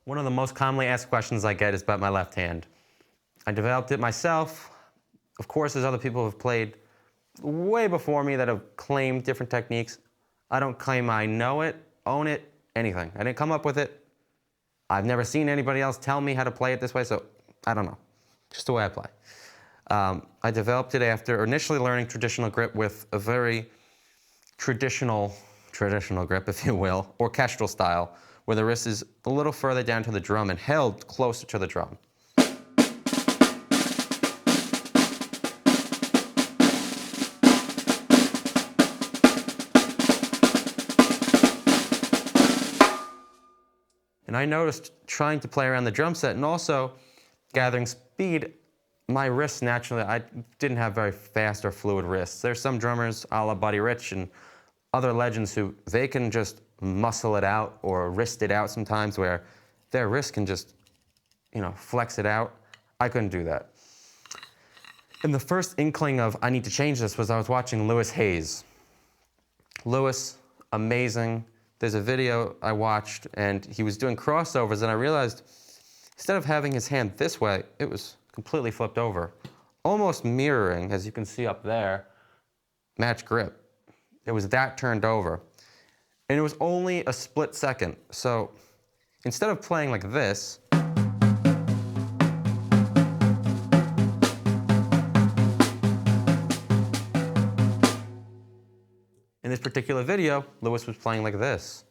One of the most commonly asked questions I get is about my left hand. I developed it myself. Of course, there's other people who have played way before me that have claimed different techniques. I don't claim I know it, own it, anything. I didn't come up with it. I've never seen anybody else tell me how to play it this way, so I don't know. Just the way I play. I developed it after initially learning traditional grip with a very traditional grip, if you will, orchestral style, where the wrist is a little further down to the drum and held closer to the drum. And I noticed trying to play around the drum set and also gathering speed, my wrists naturally, I didn't have very fast or fluid wrists. There's some drummers, a la Buddy Rich and other legends, who they can just muscle it out or wrist it out sometimes, where their wrist can just, flex it out. I couldn't do that. And the first inkling of I need to change this was I was watching Lewis Hayes. Lewis, amazing. There's a video I watched and he was doing crossovers, and I realized instead of having his hand this way, it was completely flipped over, almost mirroring, as you can see up there, match grip. It was that turned over. And it was only a split second. So instead of playing like this, in this particular video, Lewis was playing like this.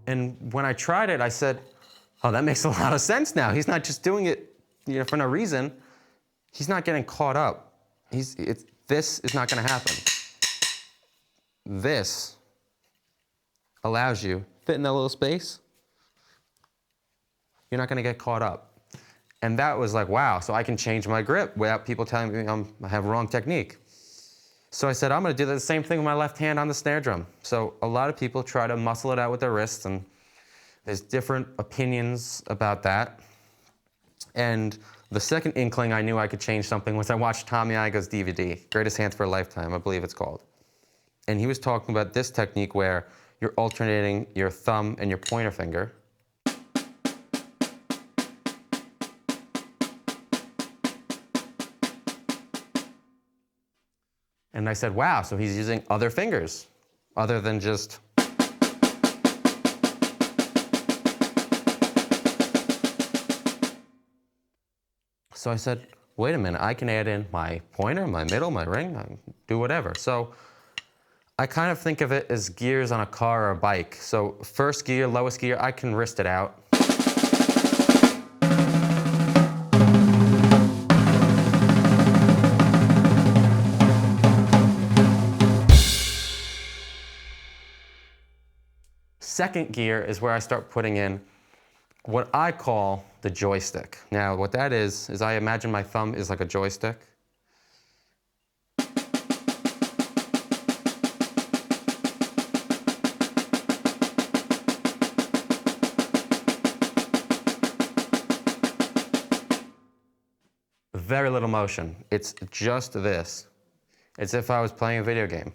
And when I tried it, I said, oh, that makes a lot of sense now. He's not just doing it for no reason. He's not getting caught up. This is not going to happen. This allows you, fit in that little space, you're not going to get caught up. And that was like, wow, so I can change my grip without people telling me I have wrong technique. So I said, I'm going to do the same thing with my left hand on the snare drum. So a lot of people try to muscle it out with their wrists, and there's different opinions about that. And the second inkling I knew I could change something was I watched Tommy Igoe's DVD, Greatest Hands for a Lifetime, I believe it's called. And he was talking about this technique where you're alternating your thumb and your pointer finger. And I said, wow, so he's using other fingers other than just. So I said, wait a minute, I can add in my pointer, my middle, my ring, I can do whatever. So I kind of think of it as gears on a car or a bike. So first gear, lowest gear, I can wrist it out. Second gear is where I start putting in what I call the joystick. Now, what that is I imagine my thumb is like a joystick. Very little motion. It's just this. It's if I was playing a video game.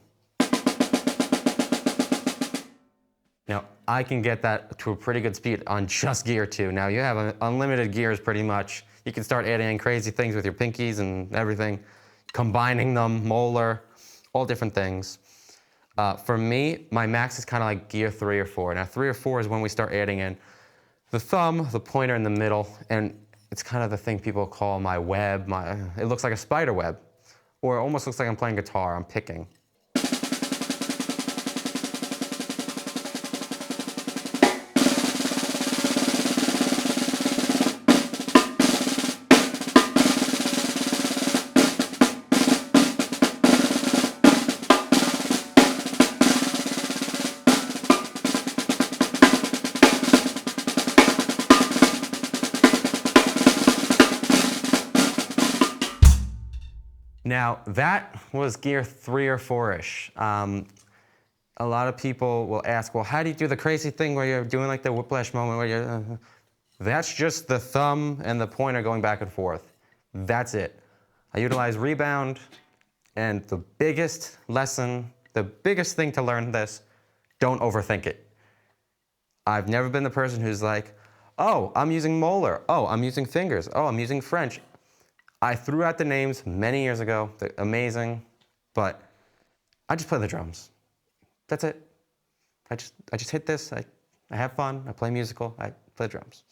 Now, I can get that to a pretty good speed on just gear 2. Now, you have unlimited gears pretty much. You can start adding in crazy things with your pinkies and everything, combining them, molar, all different things. For me, my max is kind of like gear 3 or 4. Now, 3 or 4 is when we start adding in the thumb, the pointer in the middle, and it's kind of the thing people call my web. It looks like a spider web, or it almost looks like I'm playing guitar, I'm picking. Now, that was gear 3 or 4-ish. A lot of people will ask, well, how do you do the crazy thing where you're doing like the whiplash moment where you're... That's just the thumb and the pointer going back and forth. That's it. I utilize rebound And the biggest lesson, the biggest thing to learn this, don't overthink it. I've never been the person who's like, oh, I'm using molar. Oh, I'm using fingers. Oh, I'm using French. I threw out the names many years ago. They're amazing, but I just play the drums. That's it. I just hit this. I have fun. I play musical. I play drums.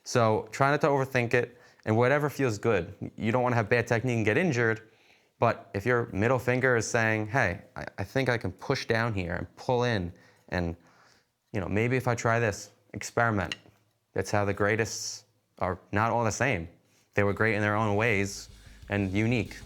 So try not to overthink it, and whatever feels good. You don't want to have bad technique and get injured, but if your middle finger is saying, hey, I think I can push down here and pull in, and maybe if I try this, experiment. That's how the greatest are not all the same. They were great in their own ways and unique.